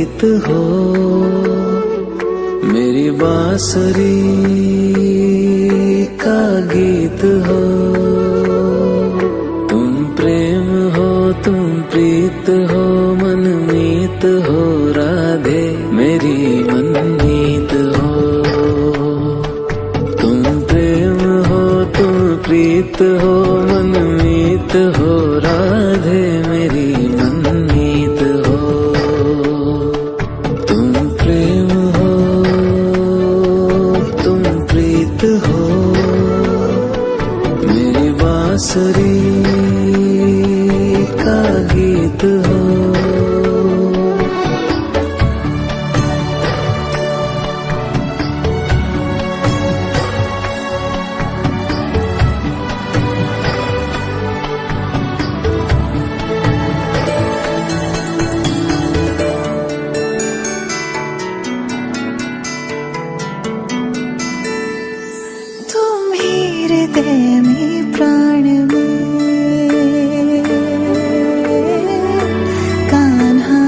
प्रीत हो, मेरी बांसुरी का गीत हो। तुम प्रेम हो, तुम प्रीत हो, मनमीत हो राधे मेरी मनमीत हो। तुम प्रेम हो, तुम प्रीत हो, मनमीत हो राधे मेरी मनमीत हो। तुम प्रेम हो, तुम प्रीत हो, मेरी बांसुरी का गीत हो। तुम ही हृदय में प्राण में कान्हा,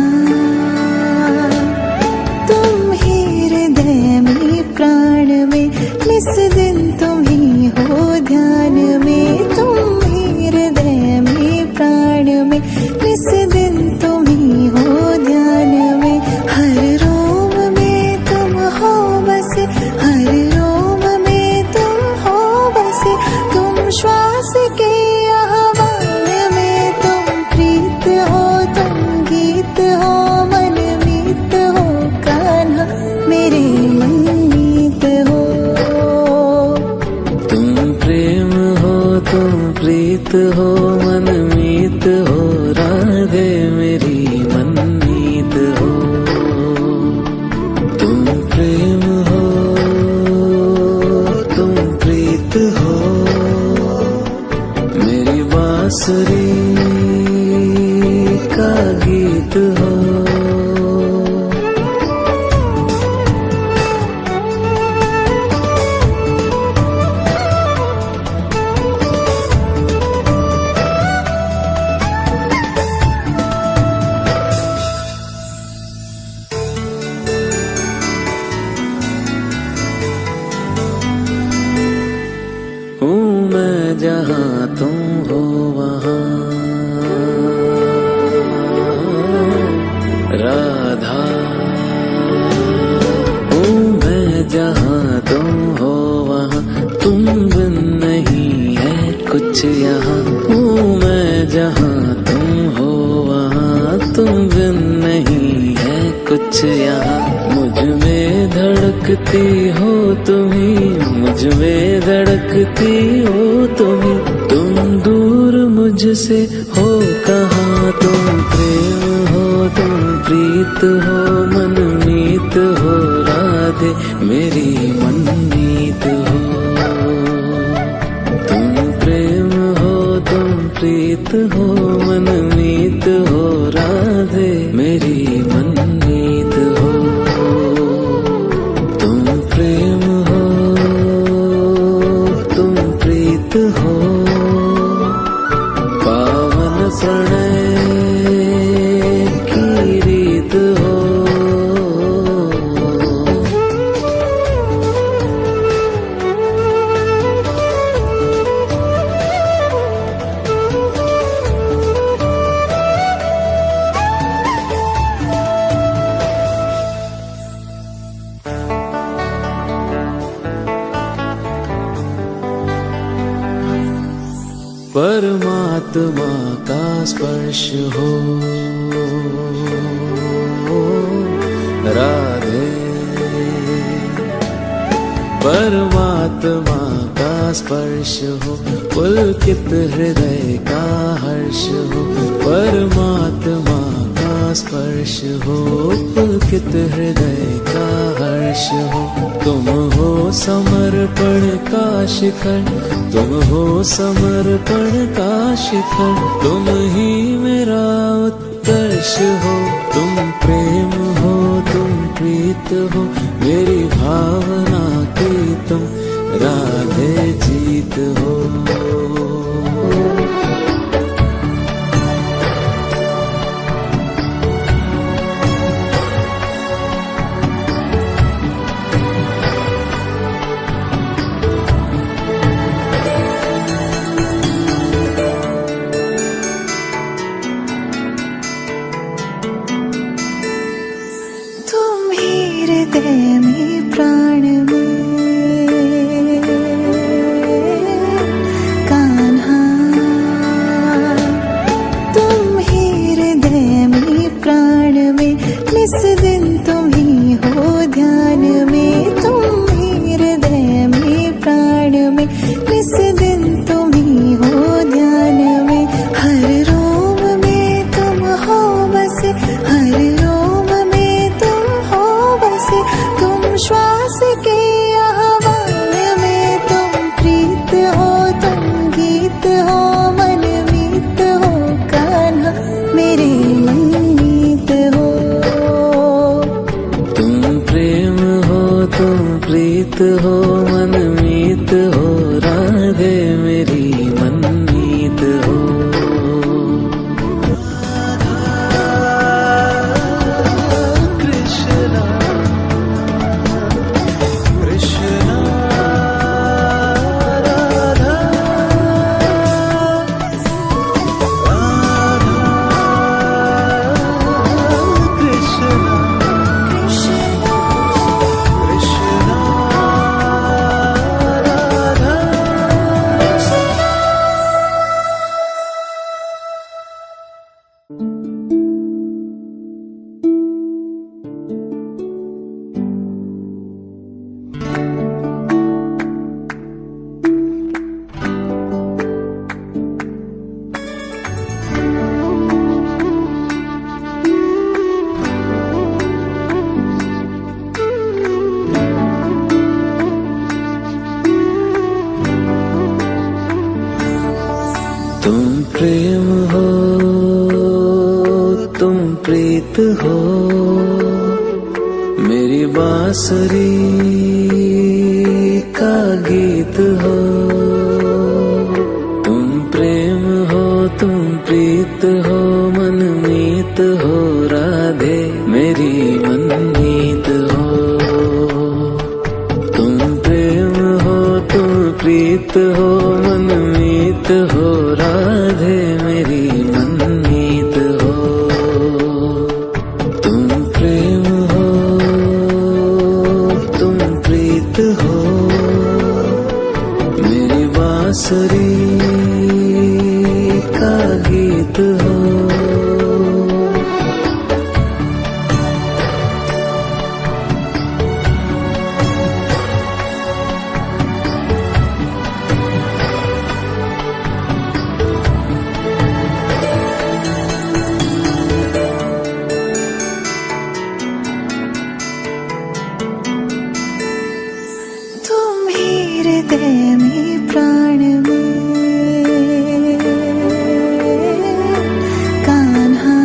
तुम ही हृदय में प्राण में, निस दिन तुम ही हो ध्यान में। तुम ही हृदय में प्राण में, निस दिन तुम ही हो ध्यान में। हर रोम में तुम हो बसे, हर रोम में तुम हो बसे। तुम श्वास के आह्वान में, तुम प्रीत हो, तुम गीत हो, मनमीत हो कान्हा मेरे मनमीत हो। तुम प्रेम हो, तुम प्रीत हो, मनमीत हो राधे मेरी मनमीत हो। तुम प्रेम हो, तुम प्रीत हो, मेरी बांसुरी का गीत हो। हूँ मैं जहाँ तुम हो वहाँ राधा, हूँ मैं जहाँ तुम हो वहाँ, तुम बिन नहीं है कुछ यहाँ। हूँ मैं जहाँ तुम हो वहाँ, तुम बिन नहीं है कुछ यहाँ। मुझ में धड़कती हो तुम्ही, मुझ में धड़कती हो तुम्ही। तुम दूर मुझसे हो कहाँ, तुम प्रेम हो, तुम प्रीत हो, मनमीत हो राधे मेरी मनमीत हो। तुम प्रेम हो, तुम प्रीत हो, मनमीत हो राधे मेरी मनमीत हो। तुम प्रेम हो, तुम प्रीत हो, पावन प्रणय की रीत हो। परमात्मा का स्पर्श हो राधे, परमात्मा का स्पर्श हो, पुलकित हृदय का हर्ष हो। परमात्मा का स्पर्श हो, पुलकित हृदय का हर्ष हो। तुम हो समर्पण का शिखर, तुम हो समर्पण का शिखर। तुम ही मेरा उत्कर्ष हो, तुम प्रेम हो, तुम प्रीत हो, मेरी भावना की तुम राधे जीत हो। हर रोम में तुम हो बसे, तुम श्वास के आह्वान में, तुम प्रीत हो, तुम गीत हो, मनमीत हो कान्हा मेरे मनमीत हो। तुम प्रेम हो, तुम प्रीत हो, मनमीत हो, राधे मेरी मनमीत हो। तुम प्रेम हो, तुम प्रीत हो, मेरी बांसुरी का गीत हो। तुम प्रेम हो, तुम प्रीत हो, मनमीत हो, राधे मेरी मनमीत हो। तुम प्रेम हो, तुम प्रीत हो, मनमीत हो, राधे मेरी मनमीत हो। तुम प्रेम हो, तुम प्रीत हो, मेरी बांसुरी का गीत हो। हृदय में प्राण में कान्हा,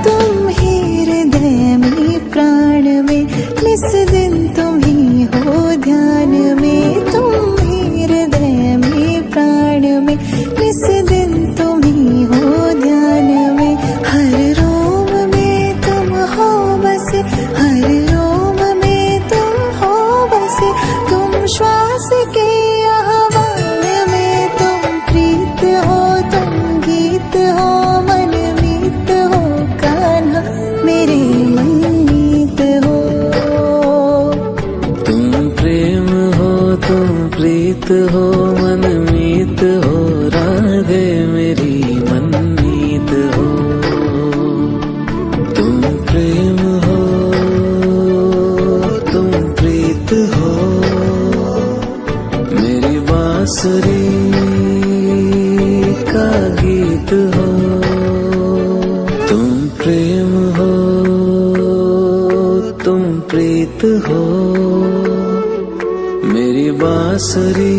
तुम ही हृदय में प्राण में, निस दिन तुम ही हो ध्यान में। तुम ही हृदय में प्राण में, निस दिन तुम ही हो ध्यान में। हर रोम में तुम हो बसे, हर रोम में तुम हो बसे, तुम श्वास के आह्वान में, तुम प्रीत हो, तुम गीत हो, मनमीत हो कान्हा मेरे मनमीत हो। तुम प्रेम हो, तुम प्रीत हो, मनमीत हो, राधे मेरी मनमीत हो। तुम प्रेम हो, तुम प्रीत हो, मेरी बांसुरी का गीत हो। तुम प्रेम हो, तुम प्रीत हो, मेरी बांसुरी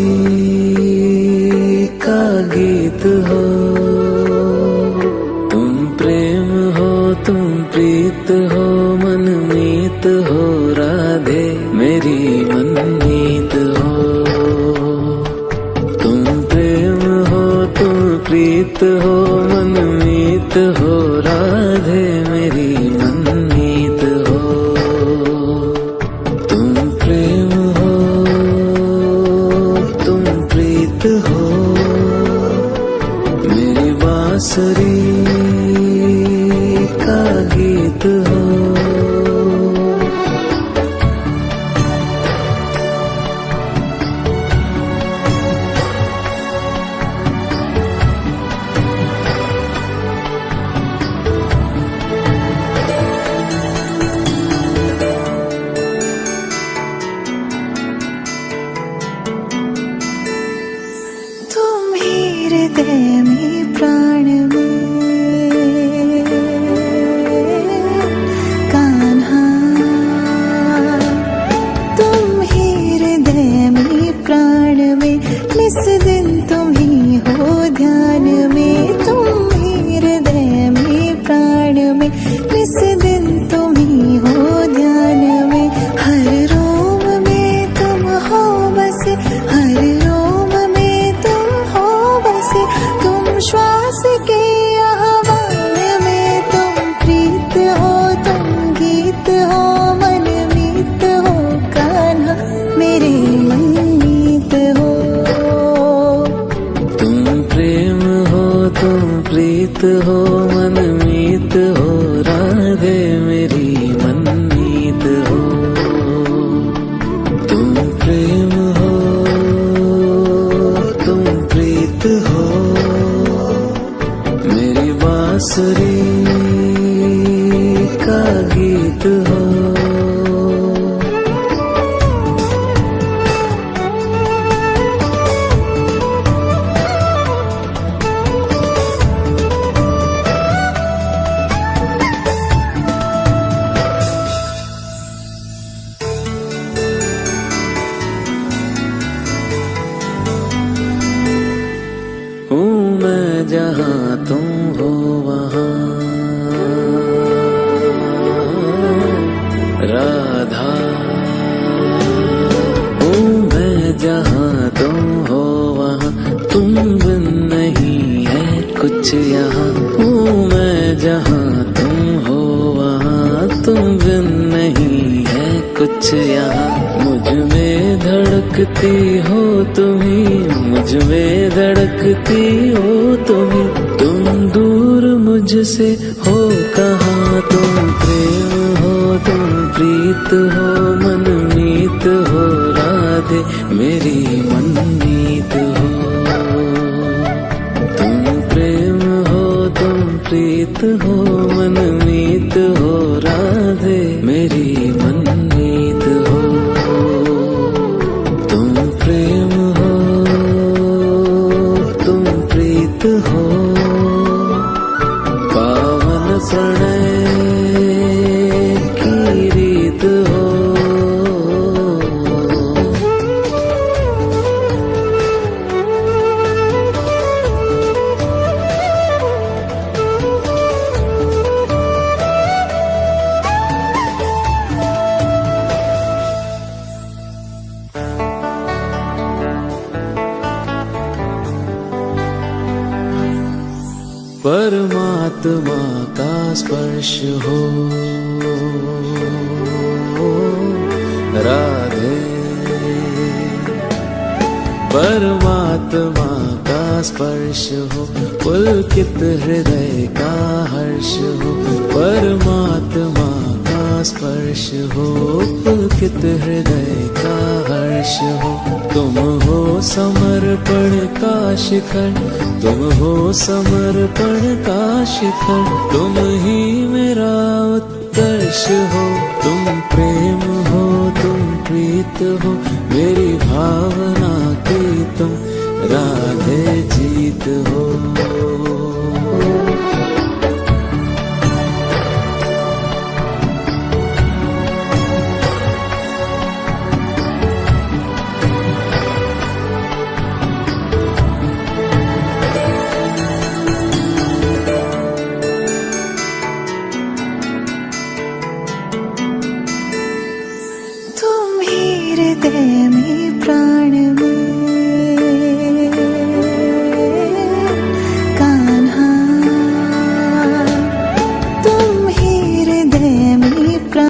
का गीत हो। तुम प्रेम हो, तुम प्रीत हो, मनमीत हो, राधे मेरी मनमीत हो। तुम प्रेम हो, तुम प्रीत हो, मनमीत हो, राधे मेरी मनमीत हो। तुम प्रेम हो, तुम प्रीत हो, मेरी बांसुरी का गीत हो। बांसुरी का गीत हो। हूँ मैं जहाँ तुम हो वहाँ, राधा। हूँ मैं जहाँ तुम हो वहाँ, तुम बिन नहीं है कुछ यहाँ। हूँ मैं जहाँ तुम हो वहाँ, तुम बिन नहीं है कुछ यहाँ। मुझ में धड़कती हो तुम्ही, मुझ में धड़कती हो तुम्ही। तुम दूर मुझसे हो कहाँ, तुम प्रेम हो, तुम प्रीत हो, मनमीत हो राधे मेरी मनमीत हो। तुम प्रेम हो, तुम प्रीत हो, मनमीत हो राधे मेरी मनमीत हो। तुम प्रेम हो, तुम प्रीत हो, पावन प्रणय की रीत हो। परमात्मा का स्पर्श हो राधे, परमात्मा का स्पर्श हो, पुलकित हृदय का हर्ष हो। परमात्मा का स्पर्श हो, पुलकित हृदय का हर्ष हो। तुम हो समर्पण का शिखर, तुम हो समर्पण का शिखर। तुम ही मेरा उत्कर्ष हो, तुम प्रेम हो, तुम प्रीत हो, मेरी भावना की तुम राधे जीत हो।